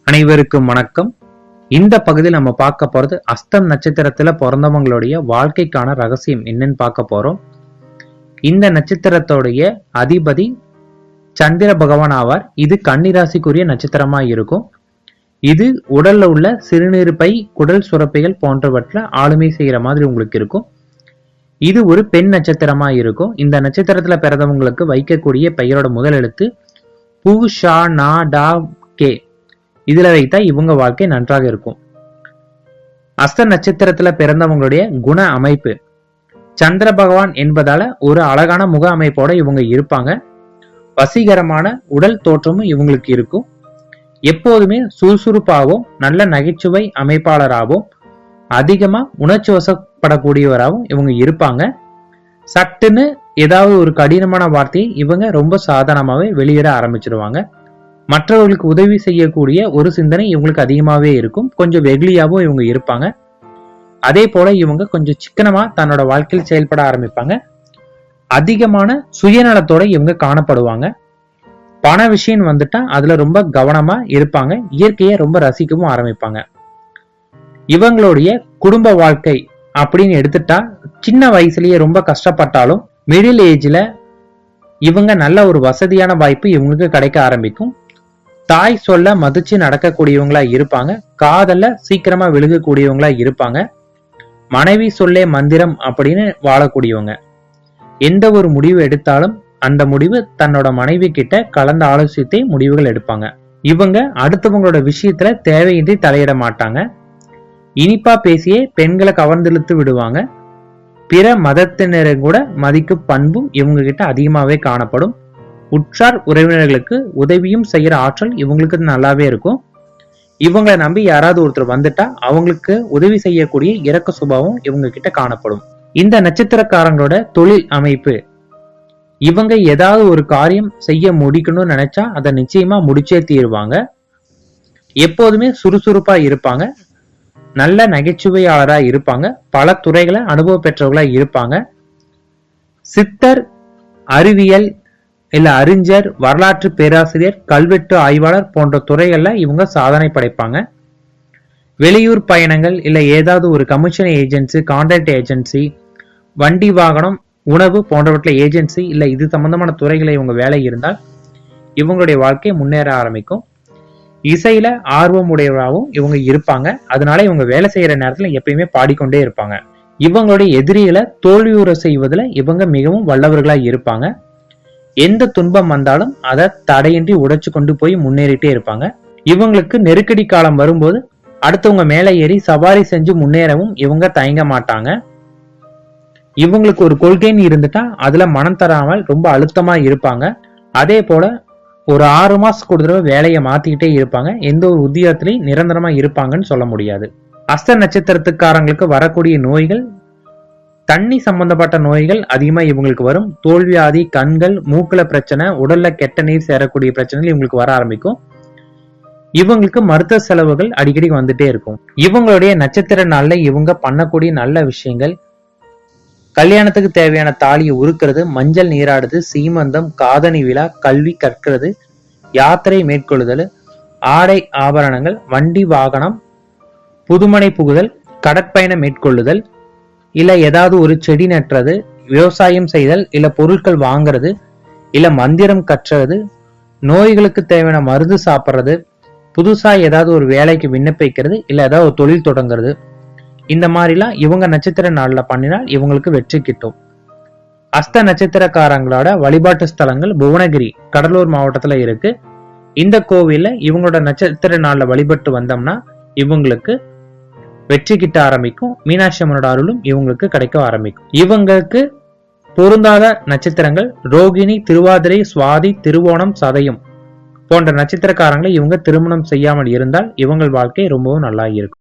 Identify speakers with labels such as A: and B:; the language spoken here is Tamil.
A: அனைவருக்கும் வணக்கம். இந்த பகுதியில் நம்ம பார்க்க போறது அஸ்தம் நட்சத்திரத்துல பிறந்தவங்களுடைய வாழ்க்கைக்கான ரகசியம் என்னன்னு பார்க்க போறோம். இந்த நட்சத்திரத்தோடைய அதிபதி சந்திர பகவான் ஆவார். இது கன்னிராசிக்குரிய நட்சத்திரமா இருக்கும். இது உடல்ல உள்ள சிறுநீர் பை, குடல் சுரப்பிகள் போன்றவற்றை ஆளுமை செய்யற மாதிரி உங்களுக்கு இருக்கும். இது ஒரு பெண் நட்சத்திரமா இருக்கும். இந்த நட்சத்திரத்துல பிறந்தவங்களுக்கு வைக்கக்கூடிய பெயரோட முதல் எழுத்து பூ, ஷா, நா, டா, கே. இதுல வைத்தா இவங்க வாழ்க்கை நன்றாக இருக்கும். அஸ்த நட்சத்திரத்துல பிறந்தவங்களுடைய குண அமைப்பு சந்திர பகவான் என்பதால ஒரு அழகான முக அமைப்போட இவங்க இருப்பாங்க. வசீகரமான உடல் தோற்றமும் இவங்களுக்கு இருக்கும். எப்போதுமே சுறுசுறுப்பாகவும் நல்ல நகைச்சுவை அமைப்பாளராகவும் அதிகமா உணர்ச்சி வசப்படக்கூடியவராகவும் இவங்க இருப்பாங்க. சட்டுன்னு ஏதாவது ஒரு கடினமான வார்த்தையை இவங்க ரொம்ப சாதாரணமாவே வெளியிட ஆரம்பிச்சிருவாங்க. மற்றவர்களுக்கு உதவி செய்யக்கூடிய ஒரு சிந்தனை இவங்களுக்கு அதிகமாவே இருக்கும். கொஞ்சம் வெகுளியாகவும் இவங்க இருப்பாங்க. அதே போல இவங்க கொஞ்சம் சிக்கனமா தன்னோட வாழ்க்கையில் செயல்பட ஆரம்பிப்பாங்க. அதிகமான சுயநலத்தோட இவங்க காணப்படுவாங்க. பண விஷயம் வந்துட்டா அதுல ரொம்ப கவனமா இருப்பாங்க. இயற்கையை ரொம்ப ரசிக்கவும் ஆரம்பிப்பாங்க. இவங்களுடைய குடும்ப வாழ்க்கை அப்படின்னு எடுத்துட்டா சின்ன வயசுலயே ரொம்ப கஷ்டப்பட்டாலும் மிடில் ஏஜ்ல இவங்க நல்ல ஒரு வசதியான வாய்ப்பு இவங்களுக்கு கிடைக்க ஆரம்பிக்கும். தாய் சொல்ல மதிச்சு நடக்கக்கூடியவங்களா இருப்பாங்க. காதல்ல சீக்கிரமா விழுகக்கூடியவங்களா இருப்பாங்க. மனைவி சொல்லே மந்திரம் அப்படின்னு வாழக்கூடியவங்க. எந்த ஒரு முடிவு எடுத்தாலும் அந்த முடிவு தன்னோட மனைவி கிட்ட கலந்து ஆலோசித்தே முடிவுகள் எடுப்பாங்க. இவங்க அடுத்தவங்களோட விஷயத்துல தேவையின்றி தலையிட மாட்டாங்க. இனிப்பா பேசியே பெண்களை கவர்ந்தெழுத்து விடுவாங்க. பிற மதத்தினரை கூட மதிக்கும் பண்பும் இவங்க கிட்ட அதிகமாவே காணப்படும். உற்றார் உறவினர்களுக்கு உதவியும் செய்யற ஆற்றல் இவங்களுக்கு நல்லாவே இருக்கும். இவங்களை நம்பி யாராவது ஒருத்தர் வந்துட்டா அவங்களுக்கு உதவி செய்யக்கூடிய இரக்க சுபாவம் இவங்க கிட்ட காணப்படும். இந்த நட்சத்திரக்காரங்களோட தொழில் அமைப்பு இவங்க ஏதாவது ஒரு காரியம் செய்ய முடிக்கணும்னு நினைச்சா அதை நிச்சயமா முடிச்சே தீருவாங்க. எப்போதுமே சுறுசுறுப்பா இருப்பாங்க. நல்ல நகைச்சுவையாளரா இருப்பாங்க. பல துறைகளை அனுபவம் பெற்றவர்களா இருப்பாங்க. சித்தர், அறிவியல் இல்ல அறிஞர், வரலாற்று பேராசிரியர், கல்வெட்டு ஆய்வாளர் போன்ற துறைகள்ல இவங்க சாதனை படைப்பாங்க. வெளியூர் பயணங்கள் இல்ல ஏதாவது ஒரு கமிஷன் ஏஜென்சி, கான்ட்ராக்ட் ஏஜென்சி, வண்டி வாகனம், உணவு போன்றவற்றில் ஏஜென்சி இல்ல இது சம்பந்தமான துறைகளை இவங்க வேலை இருந்தால் இவங்களுடைய வாழ்க்கை முன்னேற ஆரம்பிக்கும். இசையில ஆர்வம் உடையவராகவும் இவங்க இருப்பாங்க. அதனால இவங்க வேலை செய்யற நேரத்துல எப்பயுமே பாடிக்கொண்டே இருப்பாங்க. இவங்களுடைய எதிரிகளை தோல்வியுற செய்வதில் இவங்க மிகவும் வல்லவர்களா இருப்பாங்க. எந்த துன்பம் வந்தாலும் அதை தடையின்றி உடைச்சு கொண்டு போய் முன்னேறிட்டே இருப்பாங்க. இவங்களுக்கு நெருக்கடி காலம் வரும்போது அடுத்தவங்க மேலே ஏறி சவாரி செஞ்சு முன்னேறவும் இவங்க தயங்க மாட்டாங்க. இவங்களுக்கு ஒரு கொள்கைன்னு இருந்துட்டா அதுல மனம் தராமல் ரொம்ப அழுத்தமா இருப்பாங்க. அதே போல ஒரு 6 மாசத்துக்கு ஒரு தடவை வேலையை மாத்திக்கிட்டே இருப்பாங்க. எந்த ஒரு உத்தியோகத்திலையும் நிரந்தரமா இருப்பாங்கன்னு சொல்ல முடியாது. அஸ்த நட்சத்திரத்துக்காரங்களுக்கு வரக்கூடிய நோய்கள் தண்ணி சம்பந்தப்பட்ட நோய்கள் அதிகமா இவங்களுக்கு வரும். தோல்வியாதி, கண்கள், மூக்குல பிரச்சனை, உடல்ல கெட்ட நீர் சேரக்கூடிய பிரச்சனைகள் இவங்களுக்கு வர ஆரம்பிக்கும். இவங்களுக்கு மருத்துவ செலவுகள் அடிக்கடி வந்துட்டே இருக்கும். இவங்களுடைய நட்சத்திர நாள்ல இவங்க பண்ணக்கூடிய நல்ல விஷயங்கள் கல்யாணத்துக்கு தேவையான தாலியை உருக்கிறது, மஞ்சள் நீராடுது, சீமந்தம், காதணி விழா, கல்வி கற்கிறது, யாத்திரை மேற்கொள்ளுதல், ஆடை ஆபரணங்கள், வண்டி வாகனம், புதுமனை புகுதல், கடற்பயணம் மேற்கொள்ளுதல், இல்ல ஏதாவது ஒரு செடி நட்டுறது, விவசாயம் செய்தல், இல்ல பொருட்கள் வாங்குறது, இல்ல மந்திரம் கற்றது, நோய்களுக்கு தேவையான மருந்து சாப்பிட்றது, புதுசா ஏதாவது ஒரு வேலைக்கு விண்ணப்பிக்கிறது, இல்ல ஏதாவது ஒரு தொழில் தொடங்குறது, இந்த மாதிரிலாம் இவங்க நட்சத்திர நாள்ல பண்ணினால் இவங்களுக்கு வெற்றி கிட்டும். அஸ்த நட்சத்திரக்காரங்களோட வழிபாட்டு ஸ்தலங்கள் புவனகிரி, கடலூர் மாவட்டத்துல இருக்கு. இந்த கோவில்ல இவங்களோட நட்சத்திர நாள்ல வழிபட்டு வந்தோம்னா இவங்களுக்கு வெற்றி கிட்ட ஆரம்பிக்கும். மீனாட்சி அம்மனோட அருளும் இவங்களுக்கு கிடைக்க ஆரம்பிக்கும். இவங்களுக்கு பொருந்தாத நட்சத்திரங்கள் ரோகிணி, திருவாதிரை, சுவாதி, திருவோணம், சதயம் போன்ற நட்சத்திரக்காரங்களை இவங்க திருமணம் செய்யாமல் இருந்தால் இவங்கள் வாழ்க்கை ரொம்பவும் நல்லா இருக்கும்.